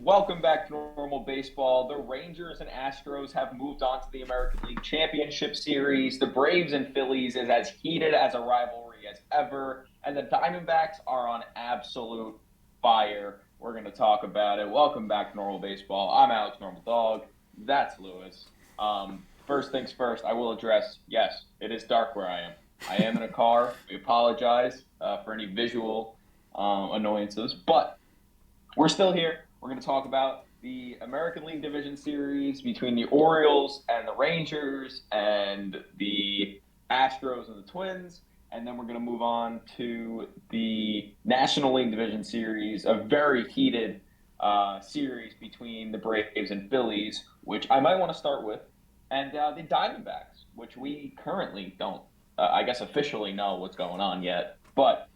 Welcome back to normal baseball. The Rangers and Astros have moved on to the American League Championship Series. The Braves and Phillies is as heated as a rivalry as ever. And the Diamondbacks are on absolute fire. We're going to talk about it. Welcome back to normal baseball. I'm Alex Normal Dog. That's Lewis. First things first, I will address, yes, it is dark where I am. I am in a car. We apologize for any visual annoyances, but we're still here. We're going to talk about the American League Division Series between the Orioles and the Rangers and the Astros and the Twins. And then we're going to move on to the National League Division Series, a very heated series between the Braves and Phillies, which I might want to start with, and the Diamondbacks, which we currently don't, I guess, officially know what's going on yet. But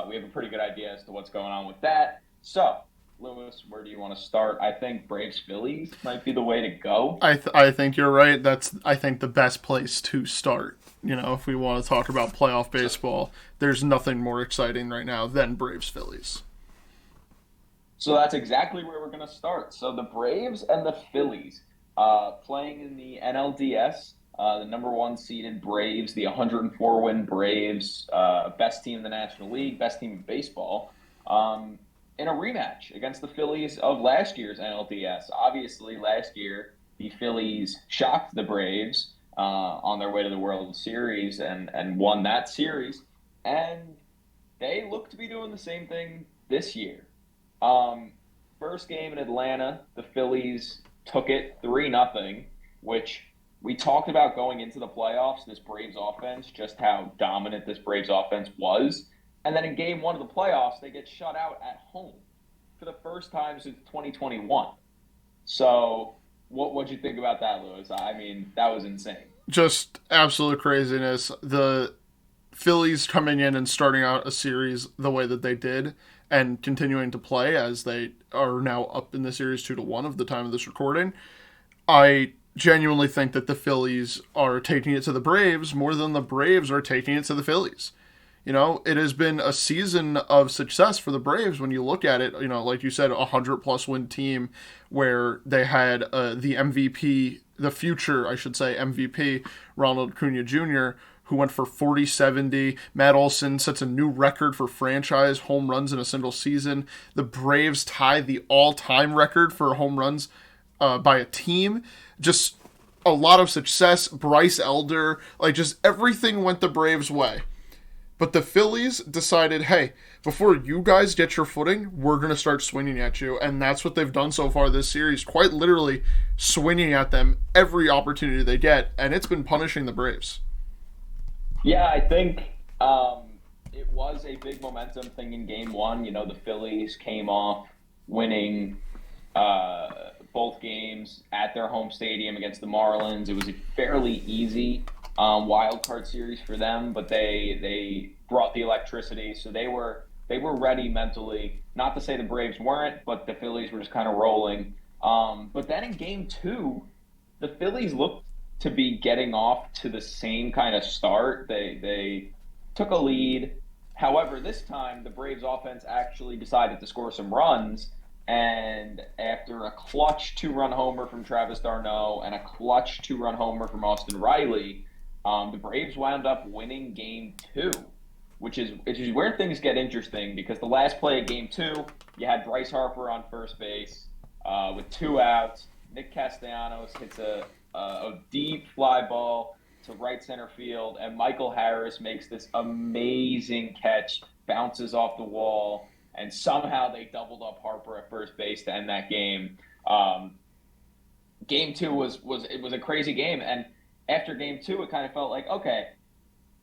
we have a pretty good idea as to what's going on with that. So, Lewis, where do you want to start? I think Braves-Phillies might be the way to go. I think you're right. That's, I think, the best place to start. You know, if we want to talk about playoff baseball, there's nothing more exciting right now than Braves-Phillies. So that's exactly where we're going to start. So the Braves and the Phillies playing in the NLDS, the number one seeded Braves, the 104-win Braves, best team in the National League, best team in baseball. In a rematch against the Phillies of last year's NLDS. Obviously, last year, the Phillies shocked the Braves on their way to the World Series and won that series. And they look to be doing the same thing this year. First game in Atlanta, the Phillies took it 3-0, which we talked about going into the playoffs, this Braves offense, just how dominant this Braves offense was. And then in game one of the playoffs, they get shut out at home for the first time since 2021. So what'd you think about that, Lewis? I mean, that was insane. Just absolute craziness. The Phillies coming in and starting out a series the way that they did and continuing to play as they are now up in the series 2-1 of the time of this recording. I genuinely think that the Phillies are taking it to the Braves more than the Braves are taking it to the Phillies. You know, it has been a season of success for the Braves when you look at it. You know, like you said, 100-plus win team where they had the MVP, the future, I should say, MVP, Ronald Acuna Jr., who went for 40-70. Matt Olson sets a new record for franchise home runs in a single season. The Braves tie the all-time record for home runs by a team. Just a lot of success. Bryce Elder, like just everything went the Braves' way. But the Phillies decided, hey, before you guys get your footing, we're going to start swinging at you. And that's what they've done so far this series, quite literally swinging at them every opportunity they get. And it's been punishing the Braves. Yeah, I think it was a big momentum thing in game one. You know, the Phillies came off winning both games at their home stadium against the Marlins. It was a fairly easy wild card series for them, but they brought the electricity, so they were ready mentally. Not to say the Braves weren't, but the Phillies were just kind of rolling. But then in game two, the Phillies looked to be getting off to the same kind of start. They took a lead. However, this time the Braves offense actually decided to score some runs. And after a clutch two-run homer from Travis d'Arnaud and a clutch two-run homer from Austin Riley, the Braves wound up winning game two, which is where things get interesting because the last play of game two, you had Bryce Harper on first base with 2 outs. Nick Castellanos hits a deep fly ball to right center field, and Michael Harris makes this amazing catch, bounces off the wall, and somehow they doubled up Harper at first base to end that game. Game two was a crazy game, and after game two, it kind of felt like, okay,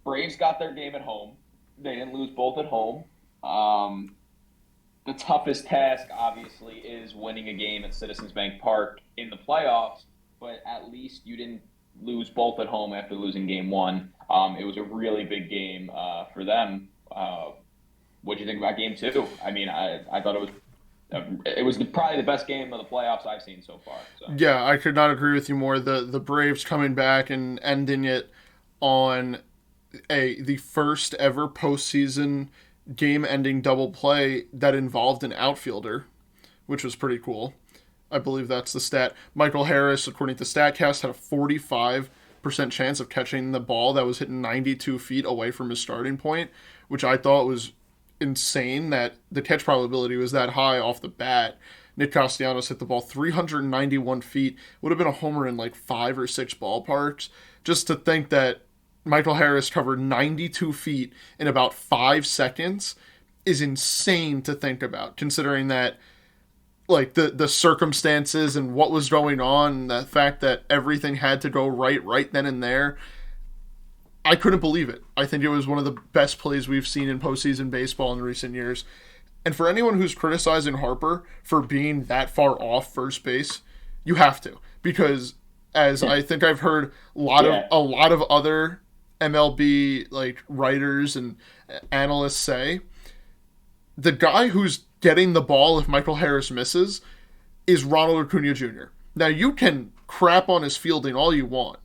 Braves got their game at home. They didn't lose both at home. The toughest task, obviously, is winning a game at Citizens Bank Park in the playoffs, but at least you didn't lose both at home after losing game one. It was a really big game for them. What do you think about game two? I mean, I thought it was probably the best game of the playoffs I've seen so far. So. Yeah, I could not agree with you more. The Braves coming back and ending it on the first ever postseason game-ending double play that involved an outfielder, which was pretty cool. I believe that's the stat. Michael Harris, according to StatCast, had a 45% chance of catching the ball that was hitting 92 feet away from his starting point, which I thought was insane that the catch probability was that high off the bat. Nick Castellanos hit the ball 391 feet. Would have been a homer in like 5 or 6 ballparks. Just to think that Michael Harris covered 92 feet in about 5 seconds is insane to think about, considering that like the circumstances and what was going on, and the fact that everything had to go right then and there. I couldn't believe it. I think it was one of the best plays we've seen in postseason baseball in recent years. And for anyone who's criticizing Harper for being that far off first base, you have to, because as I think I've heard a lot of other MLB like writers and analysts say, the guy who's getting the ball if Michael Harris misses is Ronald Acuna Jr. Now you can crap on his fielding all you want,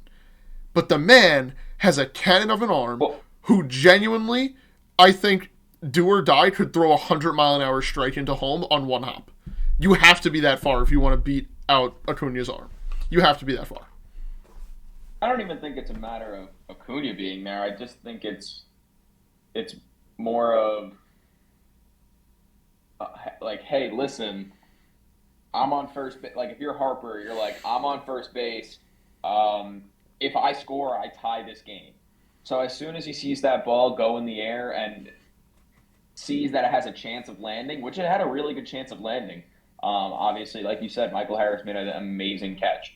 but the man has a cannon of an arm who genuinely, I think, do or die could throw a 100-mile-an-hour strike into home on one hop. You have to be that far if you want to beat out Acuna's arm. You have to be that far. I don't even think it's a matter of Acuna being there. I just think it's more of like, hey, listen, I'm on first base. Like, if you're Harper, you're like, I'm on first base. If I score, I tie this game. So as soon as he sees that ball go in the air and sees that it has a chance of landing, which it had a really good chance of landing. Obviously, like you said, Michael Harris made an amazing catch.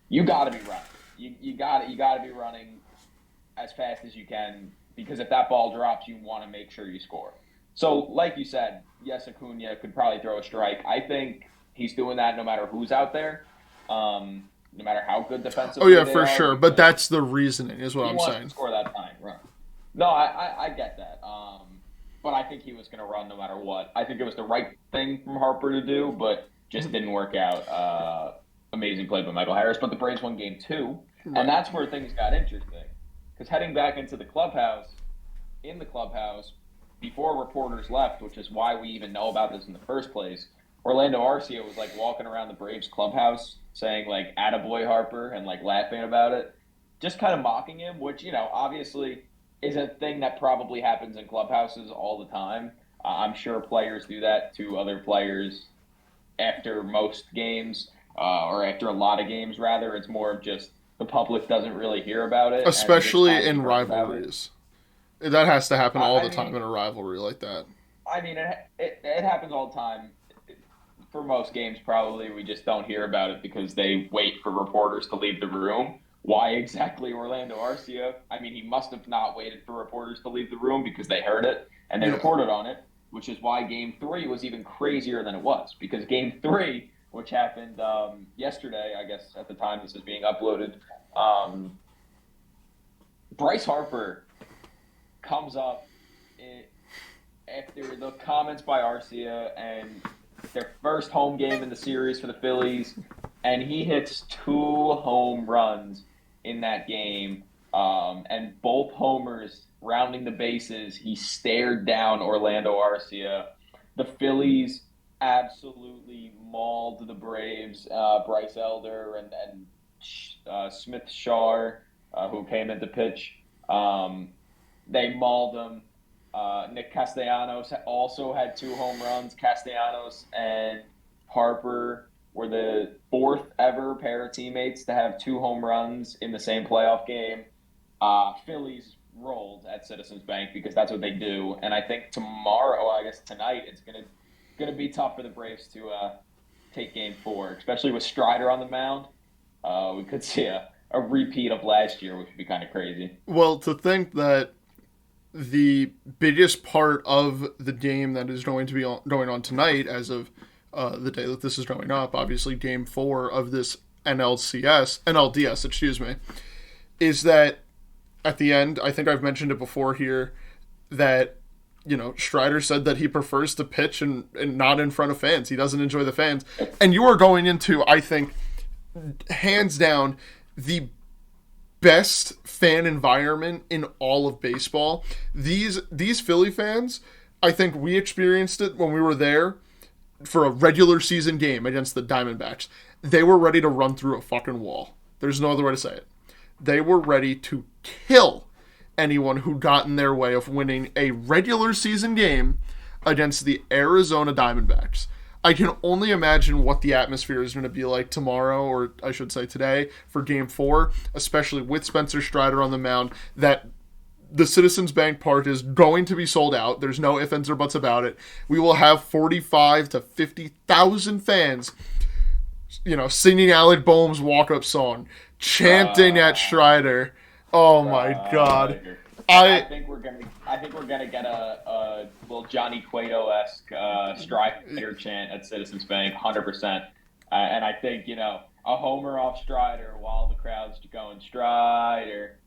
You got to be running. You got to be running as fast as you can, because if that ball drops, you want to make sure you score. So, like you said, yes, Acuna could probably throw a strike. I think he's doing that no matter who's out there, no matter how good defensively. Oh yeah, for sure. But that's the reasoning, is what I'm saying. He wants to score that time, right? No, I get that. But I think he was going to run no matter what. I think it was the right thing from Harper to do, but just didn't work out. Amazing play by Michael Harris. But the Braves won Game 2, and that's where things got interesting. Because heading back into the clubhouse, before reporters left, which is why we even know about this in the first place, Orlando Arcia was like walking around the Braves clubhouse saying like "attaboy Harper" and like laughing about it, just kind of mocking him, which, you know, obviously is a thing that probably happens in clubhouses all the time. I'm sure players do that to other players after most games, or after a lot of games, rather. It's more of just the public doesn't really hear about it. Especially in rivalries. That has to happen all the time in a rivalry like that. I mean, it happens all the time. For most games, probably, we just don't hear about it because they wait for reporters to leave the room. Why exactly Orlando Arcia? I mean, he must have not waited for reporters to leave the room because they heard it and they reported on it, which is why Game 3 was even crazier than it was. Because Game 3, which happened yesterday, I guess at the time this is being uploaded, Bryce Harper comes up after the comments by Arcia and their first home game in the series for the Phillies, and he hits 2 home runs in that game, and both homers rounding the bases. He stared down Orlando Arcia. The Phillies absolutely mauled the Braves. Bryce Elder and Smith Shar, who came in to pitch, they mauled him. Nick Castellanos also had 2 home runs. Castellanos and Harper were the 4th ever pair of teammates to have 2 home runs in the same playoff game. Phillies rolled at Citizens Bank because that's what they do. And I think tonight, it's gonna be tough for the Braves to take Game 4, especially with Strider on the mound. We could see a repeat of last year, which would be kind of crazy. Well, to think that the biggest part of the game that is going to be going on tonight, as of the day that this is going up, obviously Game 4 of this NLDS, is that at the end, I think I've mentioned it before here, that, you know, Strider said that he prefers to pitch and not in front of fans. He doesn't enjoy the fans. And you are going into, I think, hands down, the best fan environment in all of baseball. These Philly fans, I think we experienced it when we were there. for a regular season game against the Diamondbacks, they were ready to run through a fucking wall. There's no other way to say it. They were ready to kill anyone who got in their way of winning a regular season game against the Arizona Diamondbacks. I can only imagine what the atmosphere is going to be like tomorrow, or I should say today, for Game 4, especially with Spencer Strider on the mound, that the Citizens Bank Park is going to be sold out. There's no ifs, ands, or buts about it. We will have 45 to 50,000 fans, singing Alec Boehm's walk-up song, chanting at Strider. Oh my God! I think we're gonna get a little Johnny Cueto-esque Strider chant at Citizens Bank, 100%. And I think a homer off Strider while the crowd's going Strider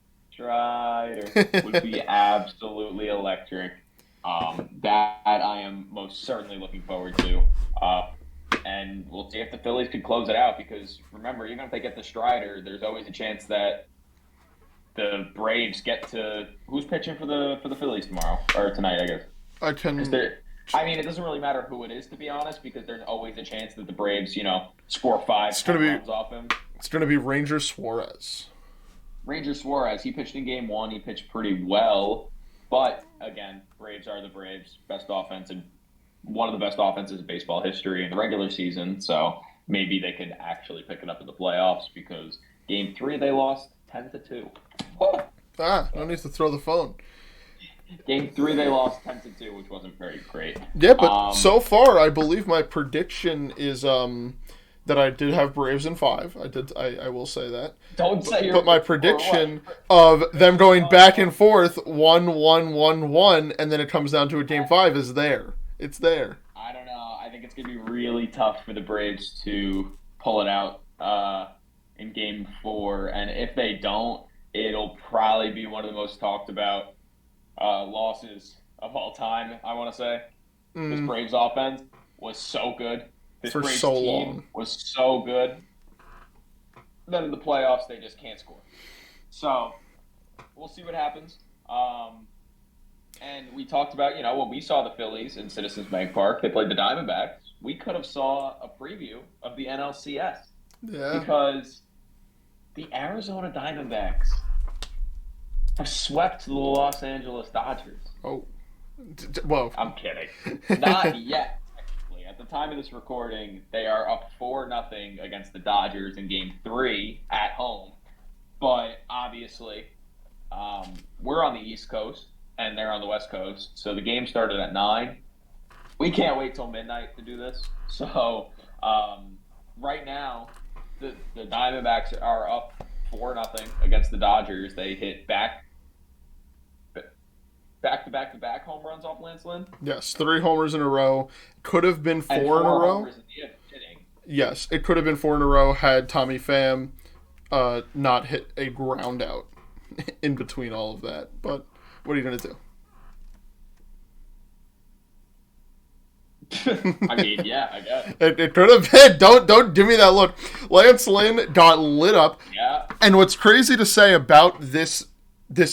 would be absolutely electric. That I am most certainly looking forward to. And we'll see if the Phillies could close it out, because remember, even if they get the Strider, there's always a chance that the Braves get to who's pitching for the Phillies tomorrow or tonight, I guess. It doesn't really matter who it is, to be honest, because there's always a chance that the Braves, score 5 runs off him. It's going to be Rangers-Suarez. Rangers-Suarez, he pitched in Game 1. He pitched pretty well, but again, Braves are the Braves, best offense and one of the best offenses in baseball history in the regular season. So maybe they could actually pick it up in the playoffs, because Game 3 they lost 10-2. No need to throw the phone. Game 3 they lost 10-2, which wasn't very great. Yeah, but so far I believe my prediction is that I did have Braves in 5. I will say that. Don't say But my prediction of them going back and forth 1-1-1-1, and then it comes down to a Game 5 is there. It's there. I don't know. I think it's going to be really tough for the Braves to pull it out in Game 4, and if they don't, it'll probably be one of the most talked about losses of all time, I want to say. This Braves offense was so good. This For Braves so team long. was so good. Then in the playoffs, they just can't score. So we'll see what happens. And we talked about, when we saw the Phillies in Citizens Bank Park, they played the Diamondbacks. We could have saw a preview of the NLCS. Yeah. Because the Arizona Diamondbacks have swept the Los Angeles Dodgers. Oh. Well. I'm kidding. Not yet, technically. At the time of this recording, they are up 4-0 against the Dodgers in Game 3 at home. But obviously, we're on the East Coast and they're on the West Coast. So the game started at 9. We can't wait till midnight to do this. So right now, the Diamondbacks are up 4-0 against the Dodgers. They hit back-to-back home runs off Lance Lynn. Yes, 3 homers in a row. Could have been 4 in a row. Yes, it could have been 4 in a row had Tommy Pham not hit a ground out in between all of that. But what are you going to do? I mean, yeah, I guess. It could have been. Don't give me that look. Lance Lynn got lit up. Yeah. And what's crazy to say about this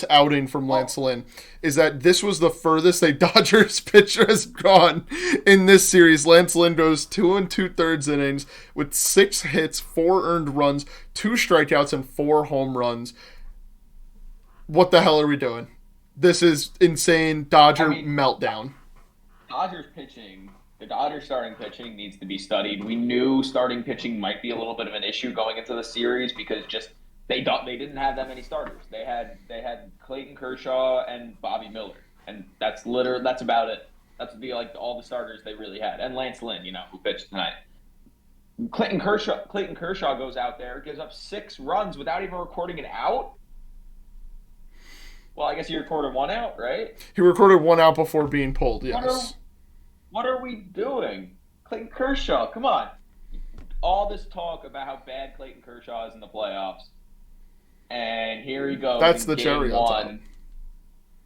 outing from Lance Lynn is that this was the furthest a Dodgers pitcher has gone in this series. Lance Lynn goes 2 2/3 innings with 6 hits, 4 earned runs, 2 strikeouts, and 4 home runs. What the hell are we doing? This is insane. Meltdown. The Dodgers starting pitching needs to be studied. We knew starting pitching might be a little bit of an issue going into the series because they didn't have that many starters. They had Clayton Kershaw and Bobby Miller, and that's about it. That's all the starters they really had, and Lance Lynn, who pitched tonight. Clayton Kershaw goes out there, gives up 6 runs without even recording an out. Well, I guess he recorded 1 out, right? He recorded 1 out before being pulled. Yes. What are we doing? Clayton Kershaw, come on. All this talk about how bad Clayton Kershaw is in the playoffs. And here he goes. That's the cherry on top.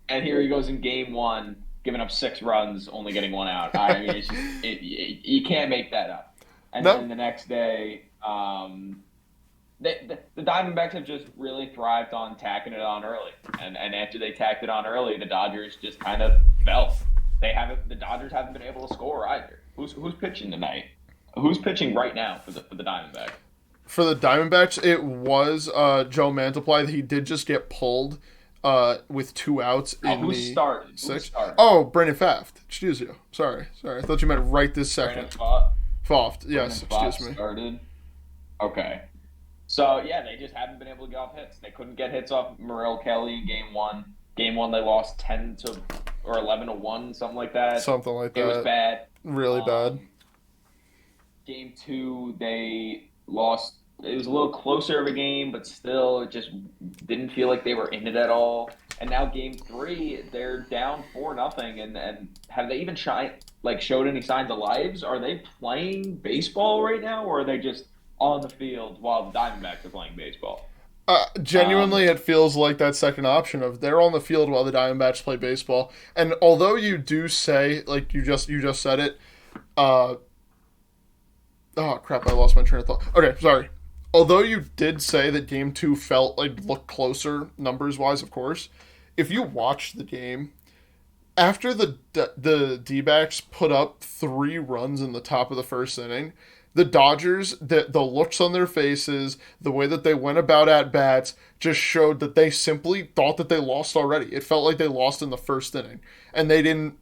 And here he goes in Game 1, giving up 6 runs, only getting 1 out. I mean, you can't make that up. And then the next day, the Diamondbacks have just really thrived on tacking it on early. And after they tacked it on early, the Dodgers just kind of fell. The Dodgers haven't been able to score either. Who's pitching tonight? Who's pitching right now for the Diamondbacks? For the Diamondbacks, it was Joe Mantiply. He did just get pulled with 2 outs in Who's the starting? sixth. Who's starting? Oh, Brandon Pfaff. Excuse you. Sorry. I thought you meant right this second. Pfaff. Yes, excuse me. Started. Okay. So, yeah, they just haven't been able to get off hits. They couldn't get hits off Morel Kelly in Game 1. Game 1, they lost 10 to or 11 to 1, something like that. Something like that. It was bad. Really bad. Game 2, they lost. It was a little closer of a game, but still, it just didn't feel like they were in it at all. And now Game 3, they're down 4-0, and have they even showed any signs of lives? Are they playing baseball right now, or are they just on the field while the Diamondbacks are playing baseball? Genuinely, it feels like that second option of they're on the field while the Diamondbacks play baseball. And although you do say, like you just said it, oh crap, I lost my train of thought. Okay, sorry. Although you did say that Game 2 looked closer numbers wise, of course, if you watch the game, after the D-backs put up 3 runs in the top of the first inning, the Dodgers, the looks on their faces, the way that they went about at bats, just showed that they simply thought that they lost already. It felt like they lost in the first inning. And they didn't,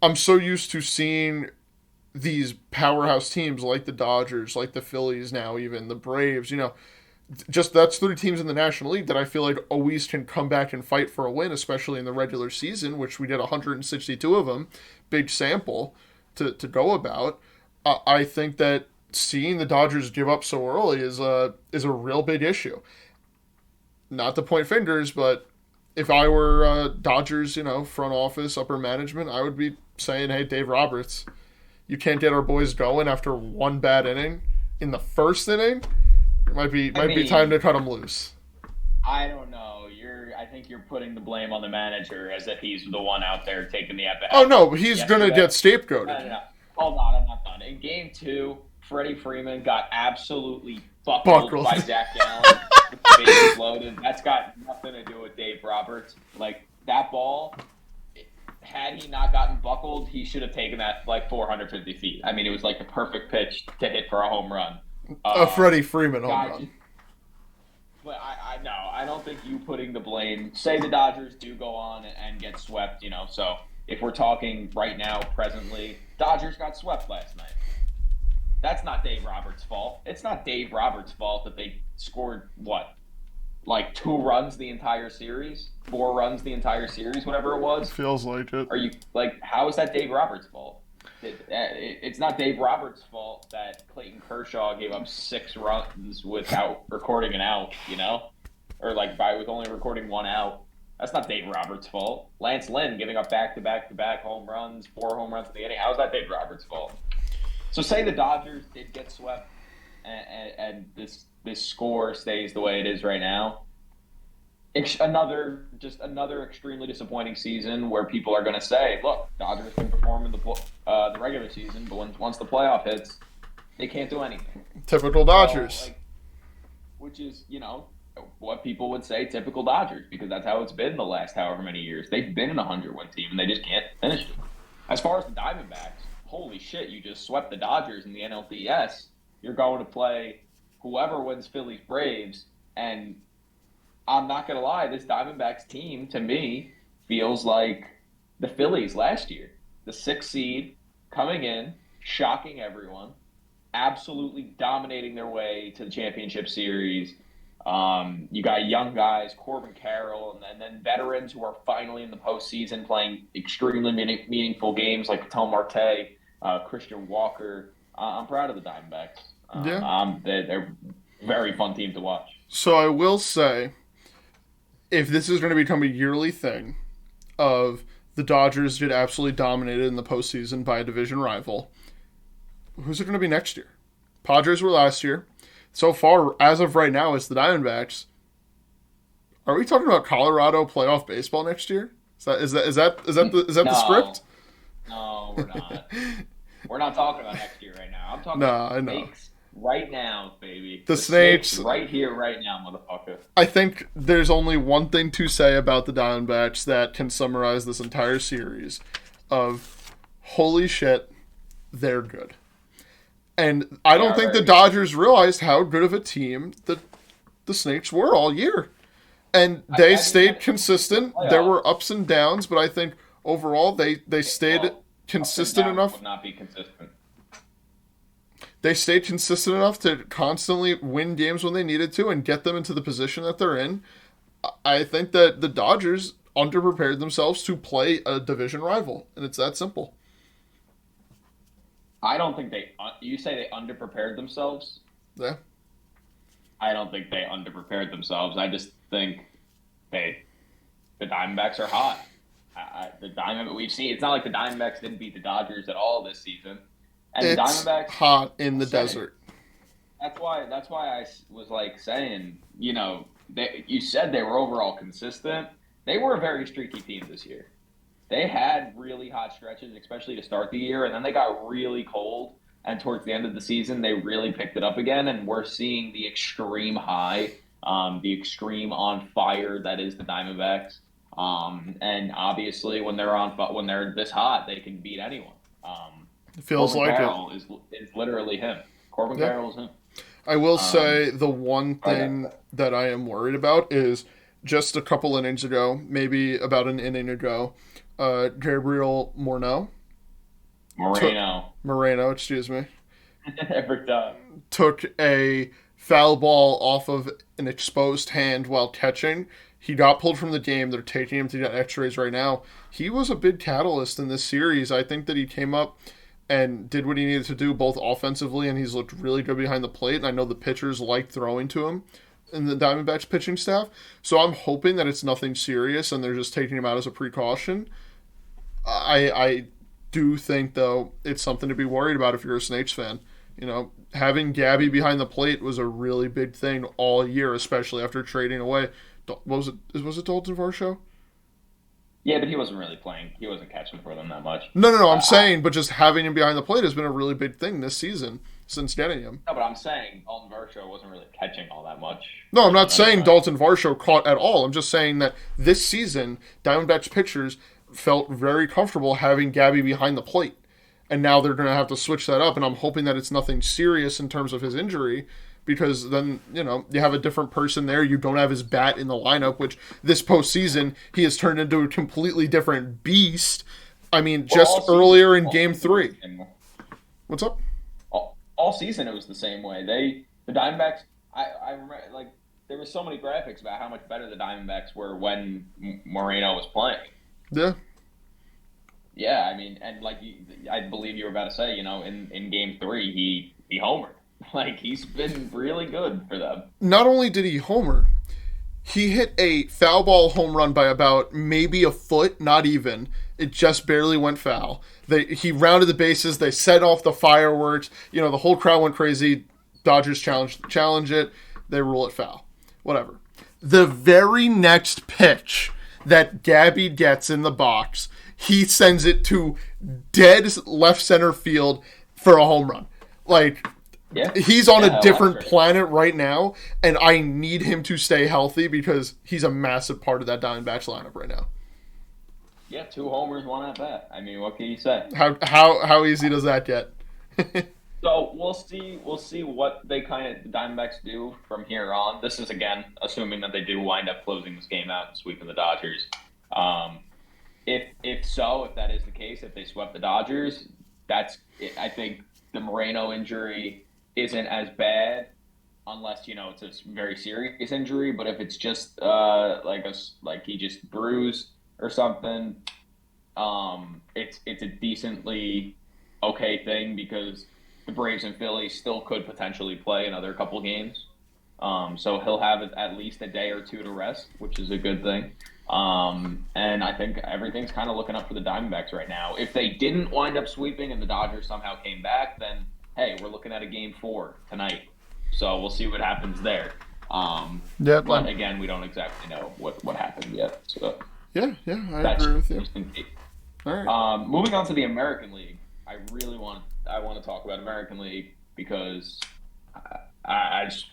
I'm so used to seeing these powerhouse teams like the Dodgers, like the Phillies now, even the Braves, just that's 3 teams in the National League that I feel like always can come back and fight for a win, especially in the regular season, which we did 162 of them, big sample to go about. I think that seeing the Dodgers give up so early is a real big issue. Not to point fingers, but if I were Dodgers, front office, upper management, I would be saying, hey, Dave Roberts, you can't get our boys going after 1 bad inning in the first inning. It might be time to cut them loose. I don't know. I think you're putting the blame on the manager as if he's the one out there taking the at bat. Oh no, he's gonna get scapegoated. No. Hold on, I'm not done. In Game 2, Freddie Freeman got absolutely buckled by Zach Gallen with the bases loaded. That's got nothing to do with Dave Roberts. That ball, had he not gotten buckled, he should have taken that 450 feet. I mean, it was the perfect pitch to hit for a home run. A Freddie Freeman home run. But I don't think you putting the blame. Say the Dodgers do go on and get swept, so if we're talking right now, presently, Dodgers got swept last night. That's not Dave Roberts' fault. It's not Dave Roberts' fault that they scored, 2 runs the entire series? 4 runs the entire series, whatever it was? Feels like it. Are you, how is that Dave Roberts' fault? It's not Dave Roberts' fault that Clayton Kershaw gave up 6 runs without recording an out, Or with only recording 1 out. That's not Dave Roberts' fault. Lance Lynn giving up back-to-back home runs, 4 home runs in the inning. How is that Dave Roberts' fault? So say the Dodgers did get swept and this score stays the way it is right now. Another extremely disappointing season where people are going to say, look, Dodgers can perform in the regular season, but once the playoff hits, they can't do anything. Typical Dodgers. Which is, what people would say typical Dodgers, because that's how it's been the last however many years. They've been in a 100-win team, and they just can't finish it. As far as the Diamondbacks, holy shit, you just swept the Dodgers in the NLDS. You're going to play whoever wins Phillies Braves, and I'm not going to lie, this Diamondbacks team, to me, feels like the Phillies last year. The 6th seed, coming in, shocking everyone, absolutely dominating their way to the championship series. You got young guys, Corbin Carroll, and then veterans who are finally in the postseason playing extremely meaningful games like Tom Marte, Christian Walker. I'm proud of the Diamondbacks. They're a very fun team to watch. So I will say, if this is going to become a yearly thing of the Dodgers get absolutely dominated in the postseason by a division rival, who's it going to be next year? Padres were last year. So far, as of right now, it's the Diamondbacks. Are we talking about Colorado playoff baseball next year? Is that the script? No, we're not. We're not talking about next year right now. I'm talking about Snakes right now, baby. The Snakes right here, right now, motherfucker. I think there's only one thing to say about the Diamondbacks that can summarize this entire series of holy shit, they're good. And I They don't are think the very good. Dodgers realized how good of a team the Snakes were all year. And they I mean, stayed the consistent. There playoffs. were ups and downs, but I think overall they stayed Well, ups and consistent downs enough. would not be consistent. They stayed consistent enough to constantly win games when they needed to and get them into the position that they're in. I think that the Dodgers underprepared themselves to play a division rival, and it's that simple. I don't think they. You say they underprepared themselves. Yeah. I don't think they underprepared themselves. I just think they the Diamondbacks are hot. The Diamond we've seen. It's not like the Diamondbacks didn't beat the Dodgers at all this season, and the It's Diamondbacks. hot in the Said it. desert. That's why was like saying, you said they were overall consistent. They were a very streaky team this year. They had really hot stretches, especially to start the year, and then they got really cold. And towards the end of the season, they really picked it up again, and we're seeing the extreme high, the extreme on fire that is the Diamondbacks. And obviously, when they're this hot, they can beat anyone. It feels Corbin like it. Carroll is literally him. Corbin Yeah. Carroll is him. I will Um, say the one okay. thing that I am worried about is just a couple innings ago, maybe about an inning ago, Gabriel Moreno. Moreno, excuse me, Every time. took a foul ball off of an exposed hand while catching. He got pulled from the game. They're taking him to get x-rays right now. He was a big catalyst in this series. I think that he came up and did what he needed to do both offensively, and he's looked really good behind the plate. And I know the pitchers like throwing to him in the Diamondbacks pitching staff. So I'm hoping that it's nothing serious and they're just taking him out as a precaution. I do think, though, it's something to be worried about if you're a Snakes fan. Having Gabby behind the plate was a really big thing all year, especially after trading away. What was it? Was it Dalton Varsho? Yeah, but he wasn't really playing. He wasn't catching for them that much. No. I'm I saying, but just having him behind the plate has been a really big thing this season since getting him. No, but I'm saying Alton Varsho wasn't really catching all that much No, I'm for not them saying anyway. Dalton Varsho caught at all. I'm just saying that this season, Diamondbacks pitchers felt very comfortable having Gabby behind the plate. And now they're going to have to switch that up. And I'm hoping that it's nothing serious in terms of his injury because then, you have a different person there. You don't have his bat in the lineup, which this postseason, he has turned into a completely different beast. I mean, Well, just earlier in game three. What's up? All season it was the same way. The Diamondbacks. I remember like there were so many graphics about how much better the Diamondbacks were when Moreno was playing. Yeah. Yeah, I mean, and I believe you were about to say, in game three he homered. Like he's been really good for them. Not only did he homer, he hit a foul ball home run by about maybe a foot, not even. It just barely went foul. He rounded the bases. They set off the fireworks. The whole crowd went crazy. Dodgers challenge it. They rule it foul. Whatever. The very next pitch that Gabby gets in the box, he sends it to dead left center field for a home run. Like, Yeah, he's on yeah, a different electric. planet right now, and I need him to stay healthy because he's a massive part of that Diamondbacks lineup right now. Yeah, 2 homers, 1 at bat. I mean, what can you say? How easy does that get? So we'll see. We'll see what the Diamondbacks do from here on. This is again assuming that they do wind up closing this game out and sweeping the Dodgers. Um, if that is the case, if they swept the Dodgers, I think the Moreno injury isn't as bad unless it's a very serious injury. But if it's just like he just bruised or something, it's a decently okay thing because the Braves and Phillies still could potentially play another couple games. So he'll have at least a day or two to rest, which is a good thing. And I think everything's kind of looking up for the Diamondbacks right now. If they didn't wind up sweeping and the Dodgers somehow came back, then hey, we're looking at a game 4 tonight. So we'll see what happens there. Yeah, But again, we don't exactly know what happened yet. So yeah, I that's agree with you. just in case. All right. Moving on to the American League, I want to talk about American League because I just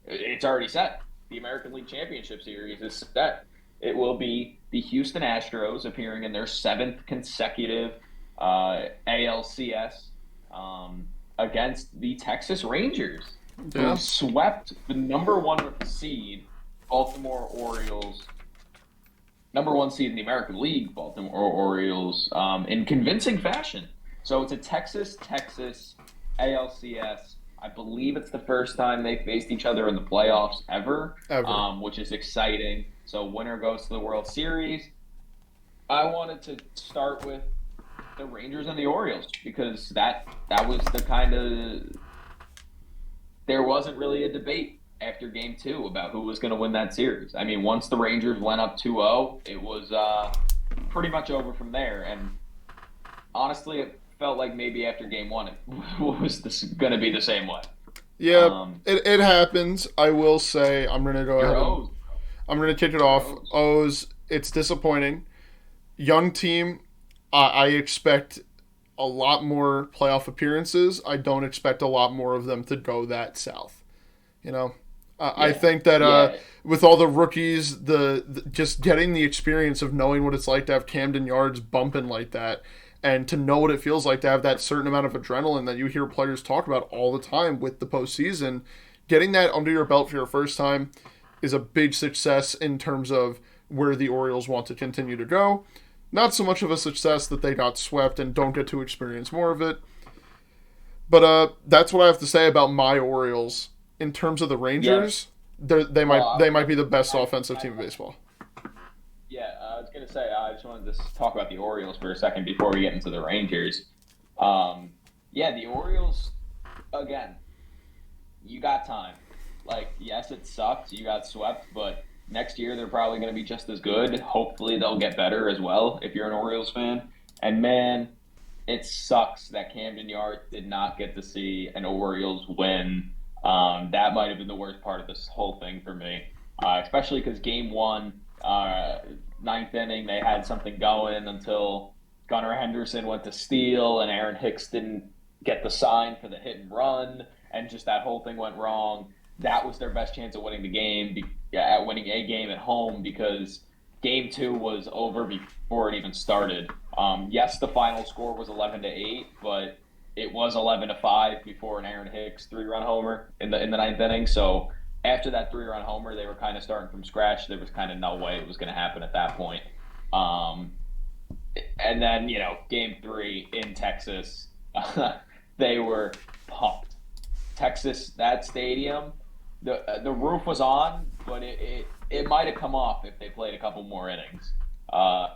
it's already set. The American League Championship Series is set. It will be the Houston Astros appearing in their 7th consecutive ALCS against the Texas Rangers, who Yeah. swept the number one seed, Baltimore Orioles, number one seed in the American League, Baltimore Orioles, in convincing fashion. So it's a Texas ALCS. I believe it's the first time they faced each other in the playoffs ever, Ever. which is exciting. So winner goes to the World Series. I wanted to start with the Rangers and the Orioles because that was the kind of there wasn't really a debate after game two about who was going to win that series. I mean, once the Rangers went up 2-0, it was pretty much over from there. And honestly, it felt like maybe after game one, it was going to be the same way. Yeah, it happens. I will say I'm going to go Your ahead and O's, I'm going to kick it your off. O's. O's, it's disappointing. Young team, I expect a lot more playoff appearances. I don't expect a lot more of them to go that south. You know, I Yeah, think that yeah, with all the rookies, the just getting the experience of knowing what it's like to have Camden Yards bumping like that, and to know what it feels like to have that certain amount of adrenaline that you hear players talk about all the time with the postseason, getting that under your belt for your first time is a big success in terms of where the Orioles want to continue to go. Not so much of a success that they got swept and don't get to experience more of it. But that's what I have to say about my Orioles. In terms of the yeah. Rangers, they Well, might they might be the best offensive I, team in baseball. yeah, I was gonna say I just wanted to talk about the Orioles for a second before we get into the Rangers. Um, yeah, the Orioles again. You got time. Like, yes, it sucks. You got swept, but next year they're probably going to be just as good. Hopefully, they'll get better as well if you're an Orioles fan. And man, it sucks that Camden Yards did not get to see an Orioles win. That might have been the worst part of this whole thing for me, especially because game one, ninth inning, they had something going until Gunnar Henderson went to steal and Aaron Hicks didn't get the sign for the hit and run, and just that whole thing went wrong. That was their best chance of winning the game, at winning a game at home because game two was over before it even started. Yes, the final score was 11-8, but it was 11-5 before an Aaron Hicks 3-run homer in the ninth inning. So after that 3-run homer, they were kind of starting from scratch. There was kind of no way it was going to happen at that point. Um, and then game three in Texas, they were pumped. Texas, that stadium, the roof was on, but it might have come off if they played a couple more innings. Uh,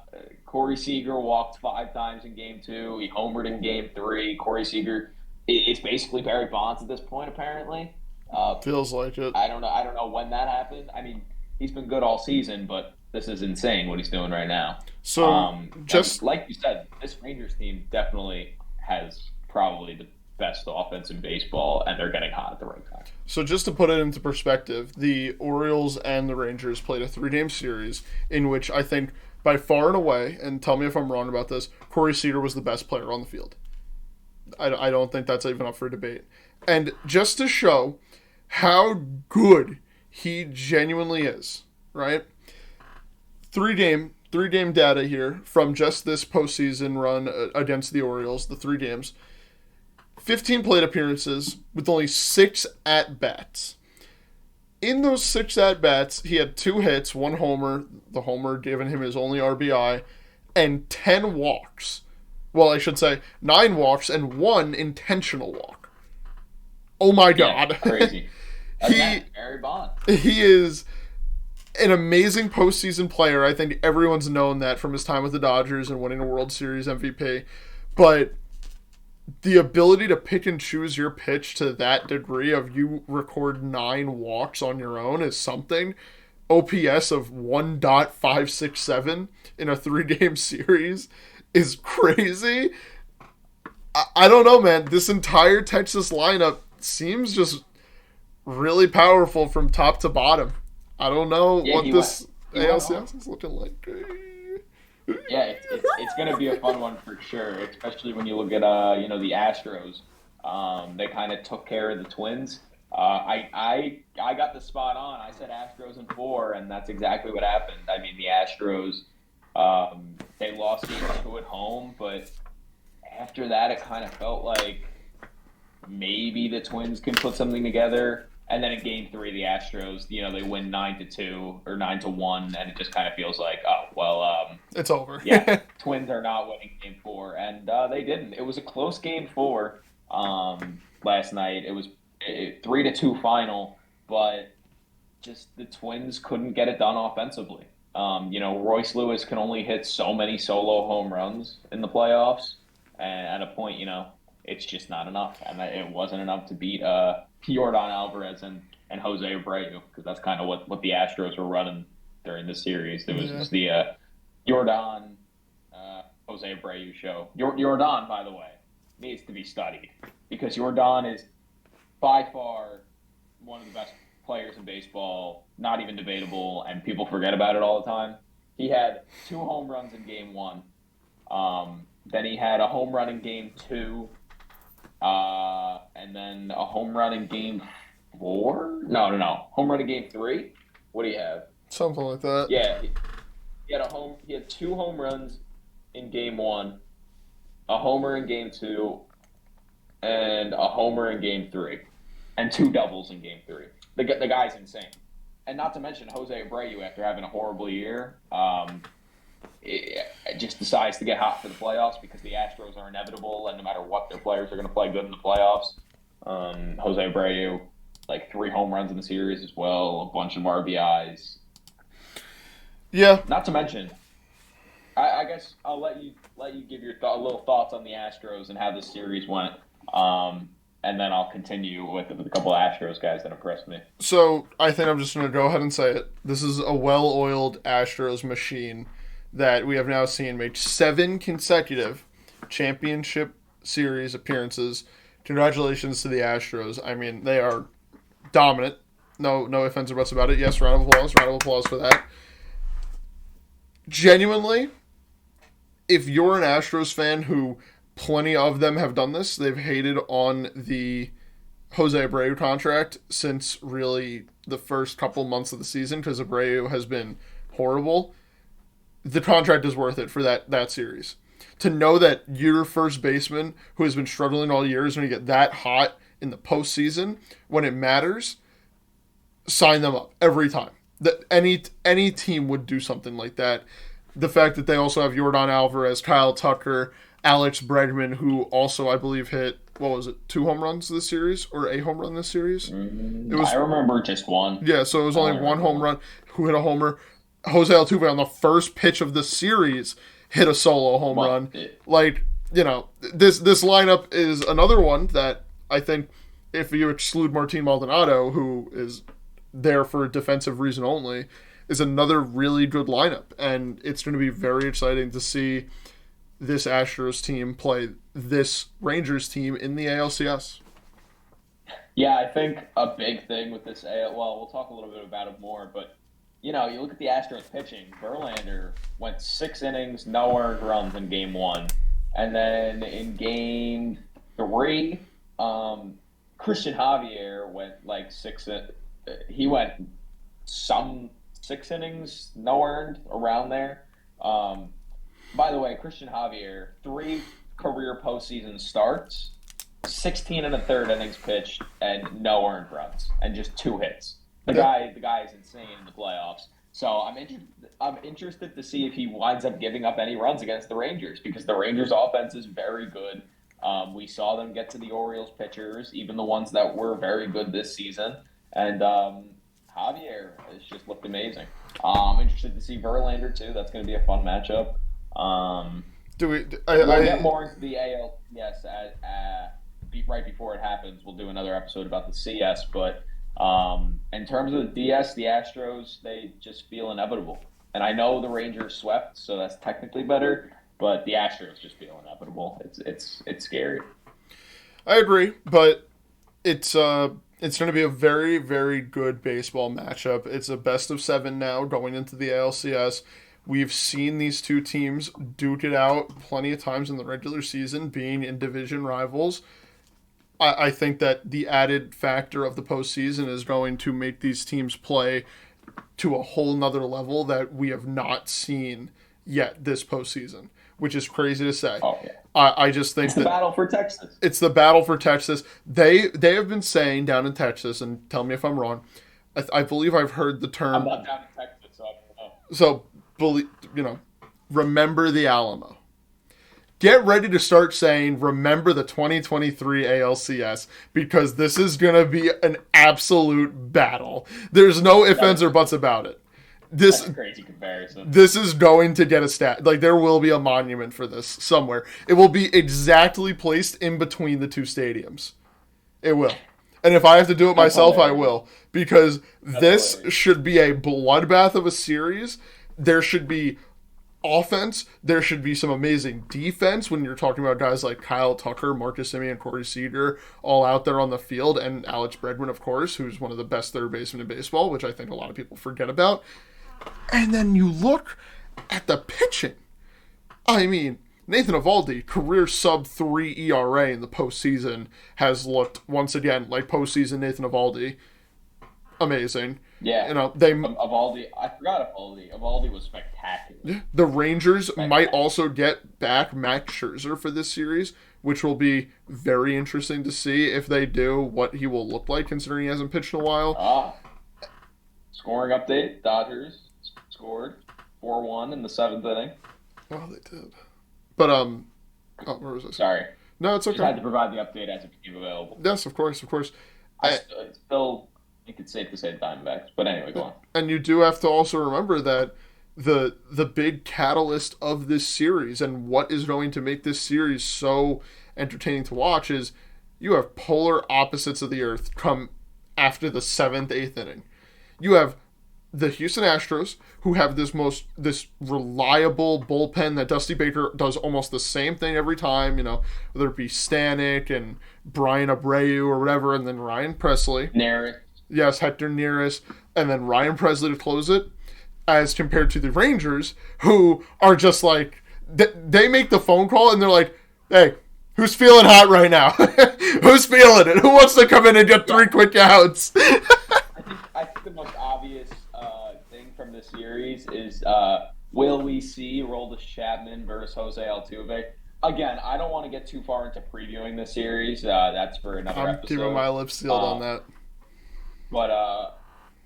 Corey Seager walked 5 times in game two. He homered in game three. Corey Seager, it's basically Barry Bonds at this point, apparently. Uh, Feels like it. I don't know. I don't know when that happened. I mean, he's been good all season, but this is insane what he's doing right now. So And just like you said, this Rangers team definitely has probably the best offense in baseball, and they're getting hot at the right time. so just to put it into perspective, the Orioles and the Rangers played a 3-game series in which I think by far and away, and tell me if I'm wrong about this, Corey Seager was the best player on the field. I don't think that's even up for debate. And just to show how good he genuinely is, right? Three game data here from just this postseason run against the Orioles, the 3 games. 15 plate appearances with only 6 at bats. In those 6 at bats, he had 2 hits, 1 homer, the homer giving him his only RBI, and 10 walks. Well, I should say 9 walks and 1 intentional walk. Oh my Yeah, God. crazy. he Again, Barry Bonds. he is an amazing postseason player. I think everyone's known that from his time with the Dodgers and winning a World Series MVP. But the ability to pick and choose your pitch to that degree of you record 9 walks on your own is something. OPS of 1.567 in a 3-game series is crazy. I don't know, man. This entire Texas lineup seems just really powerful from top to bottom. I don't know Yeah, what this he went off. ALCS is looking like. Yeah, it's going to be a fun one for sure, especially when you look at the Astros. They kind of took care of the Twins. I got the spot on. I said Astros in 4, and that's exactly what happened. I mean, the Astros they lost game 2 at home, but after that, it kind of felt like maybe the Twins can put something together. And then in Game 3, the Astros, they win 9-2 or 9-1, and it just kind of feels like, oh well, it's over. Yeah, Twins are not winning Game 4, and they didn't. It was a close Game 4 last night. It was a 3-2 final, but just the Twins couldn't get it done offensively. Royce Lewis can only hit so many solo home runs in the playoffs, and at a point, it's just not enough, and it wasn't enough to beat Yordan Alvarez and Jose Abreu, because that's kind of what the Astros were running during the series. It was just the Yordan Jose Abreu show. Yordan, by the way, needs to be studied, because Yordan is by far one of the best players in baseball, not even debatable, and people forget about it all the time. He had 2 home runs in Game 1. Then he had a home run in Game 2. And then a home run in Game 4? No. Home run in Game 3? What do you have? Something like that. Yeah. He had 2 home runs in Game 1, a homer in Game 2, and a homer in Game 3, and 2 doubles in Game 3. The guy's insane. And not to mention Jose Abreu, after having a horrible year, it just decides to get hot for the playoffs, because the Astros are inevitable, and no matter what, their players are going to play good in the playoffs. Jose Abreu, 3 home runs in the series as well, a bunch of RBIs. Yeah. Not to mention, I guess I'll let you give your little thoughts on the Astros and how this series went, and then I'll continue with a couple of Astros guys that impressed me. So I think I'm just going to go ahead and say it. This is a well-oiled Astros machine that we have now seen make 7 consecutive championship series appearances. Congratulations to the Astros. I mean, they are dominant. No offense or buts about it. Yes, round of applause for that. Genuinely, if you're an Astros fan, who plenty of them have done this, they've hated on the Jose Abreu contract since really the first couple months of the season, because Abreu has been horrible. The contract is worth it for that series. To know that your first baseman, who has been struggling all year, is going to get that hot in the postseason when it matters, sign them up every time. That any team would do something like that. The fact that they also have Yordan Alvarez, Kyle Tucker, Alex Bregman, who also, I believe, hit, 2 home runs this series, or a home run this series? I remember just 1. Yeah, so it was only 1 home run. Who hit a homer? Jose Altuve, on the first pitch of the series, hit a solo home run. This lineup is another one that I think, if you exclude Martin Maldonado, who is there for a defensive reason only, is another really good lineup. And it's going to be very exciting to see this Astros team play this Rangers team in the ALCS. Yeah, I think a big thing with this we'll talk a little bit about it more, but you look at the Astros pitching. Verlander went 6 innings, no earned runs in Game 1. And then in Game 3, Christian Javier went 6. He went some 6 innings, no earned, around there. By the way, Christian Javier, 3 career postseason starts, 16 and a third innings pitched, and no earned runs, and just 2 hits. The guy is insane in the playoffs. So I'm interested to see if he winds up giving up any runs against the Rangers, because the Rangers' offense is very good. We saw them get to the Orioles pitchers, even the ones that were very good this season. And Javier has just looked amazing. I'm interested to see Verlander too. That's going to be a fun matchup. We'll get more into the ALCS right before it happens. We'll do another episode about the CS, but in terms of the DS, the Astros, they just feel inevitable. And I know the Rangers swept, so that's technically better, but the Astros just feel inevitable. It's scary. I agree, but it's going to be a very, very good baseball matchup. It's a best of 7 now going into the ALCS. We've seen these two teams duke it out plenty of times in the regular season, being in division rivals. I think that the added factor of the postseason is going to make these teams play to a whole nother level that we have not seen yet this postseason, which is crazy to say. Oh, yeah. I just It's think the that battle for Texas. it's the battle for Texas. They have been saying down in Texas, and tell me if I'm wrong. I believe I've heard the I'm term. not down in Texas, so I don't know. So, believe, remember the Alamo. Get ready to start saying, remember the 2023 ALCS, because this is going to be an absolute battle. There's no ifs, ands, or buts about it. That's This a crazy comparison. this is going to get a stat. Like, there will be a monument for this somewhere. It will be exactly placed in between the two stadiums. It will. And if I have to do it That's myself, I hilarious. will. Because That's this hilarious. should be a bloodbath of a series. There should be offense. There should be some amazing defense when you're talking about guys like Kyle Tucker, Marcus Semien, Corey Seager, all out there on the field, and Alex Bregman, of course, who's one of the best third basemen in baseball, which I think a lot of people forget about. And then you look at the pitching. I mean, Nathan Eovaldi, career sub 3 ERA in the postseason, has looked once again like postseason Nathan Eovaldi. Amazing. Yeah. They Evaldi, I forgot Evaldi. Evaldi was spectacular. the Rangers might Spectacular. also get back Max Scherzer for this series, which will be very interesting to see if they do, what he will look like, considering he hasn't pitched in a while. Ah, scoring update. Dodgers scored 4-1 in the 7th inning. Oh, they did. But where was I? Sorry. No, it's Just okay. had to provide the update as it became available. Yes, of course, of course. I still think it's safe to say Diamondbacks. But anyway, go on. And you do have to also remember that the big catalyst of this series and what is going to make this series so entertaining to watch is you have polar opposites of the earth come after the seventh, eighth inning. You have the Houston Astros, who have this reliable bullpen that Dusty Baker does almost the same thing every time, whether it be Stanek and Brian Abreu or whatever, and then Ryan Presley. Neris. Yes, Hector Neris, and then Ryan Presley to close it, as compared to the Rangers, who are just like, they make the phone call and they're like, hey, who's feeling hot right now? Who's feeling it? Who wants to come in and get 3 quick outs? I think the most obvious thing from this series is will we see Roldis Chapman versus Jose Altuve? Again, I don't want to get too far into previewing the series. That's for another I'm episode. keeping my lips sealed on that. But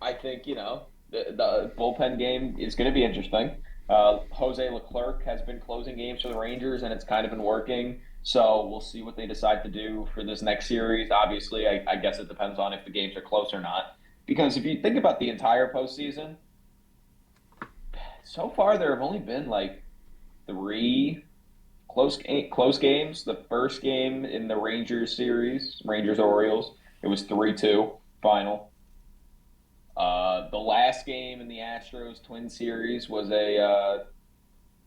I think, the bullpen game is going to be interesting. Jose Leclerc has been closing games for the Rangers, and it's kind of been working. So we'll see what they decide to do for this next series. Obviously, I guess it depends on if the games are close or not. Because if you think about the entire postseason, so far there have only been like 3 close games. The first game in the Rangers series, Rangers-Orioles, it was 3-2 final. The last game in the Astros Twin Series was a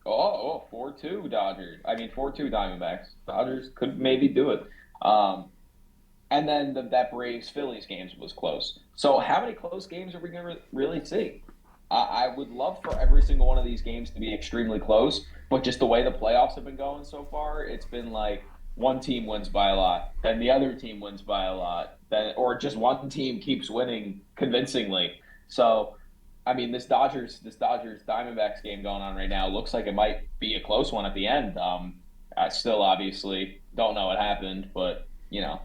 4-2 Dodgers. 4-2 Diamondbacks. Dodgers could maybe do it. And then that Braves-Phillies games was close. So how many close games are we going to really see? I would love for every single one of these games to be extremely close, but just the way the playoffs have been going so far, it's been like one team wins by a lot, then the other team wins by a lot, or just one team keeps winning convincingly. So, this Dodgers Diamondbacks game going on right now looks like it might be a close one at the end. I still obviously don't know what happened, but I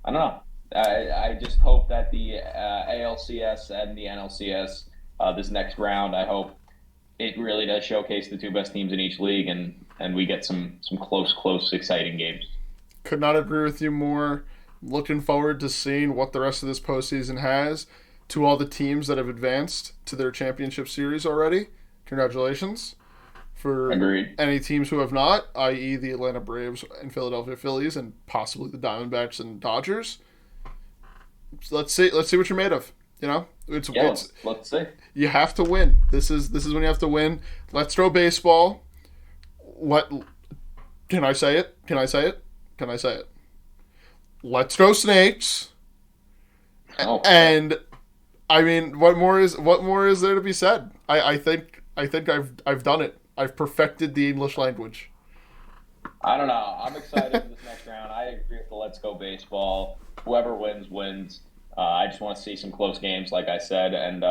don't know. I just hope that the ALCS and the NLCS this next round, I hope it really does showcase the 2 best teams in each league, and we get some close, exciting games. Could not agree with you more. Looking forward to seeing what the rest of this postseason has. To all the teams that have advanced to their championship series already, congratulations. For Agreed. any teams who have not, i.e. the Atlanta Braves and Philadelphia Phillies and possibly the Diamondbacks and Dodgers, let's see what you're made of. Let's see. You have to win. This is when you have to win. Let's throw baseball. Can I say it? Can I say it? Can I say it? Let's throw snakes. Oh. And what more is there to be said? I think I've done it. I've perfected the English language. I don't know. I'm excited for this next round. I agree with the let's go baseball. Whoever wins, wins. I just want to see some close games, like I said. And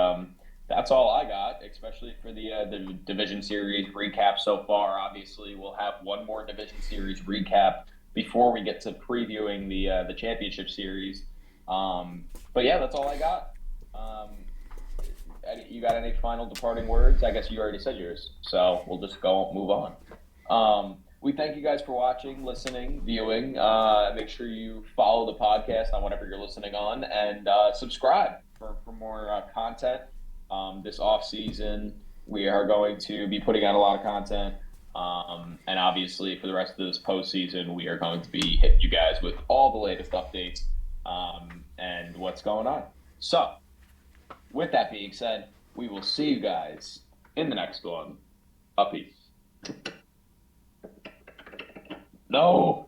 That's all I got, especially for the division series recap so far. Obviously, we'll have one more division series recap before we get to previewing the championship series. But yeah, that's all I got. You got any final departing words? I guess you already said yours, so we'll just go move on. We thank you guys for watching, listening, viewing. Make sure you follow the podcast on whatever you're listening on, and subscribe for more content. This off season, we are going to be putting out a lot of content. And obviously, for the rest of this postseason, we are going to be hitting you guys with all the latest updates and what's going on. So, with that being said, we will see you guys in the next one. A peace. No.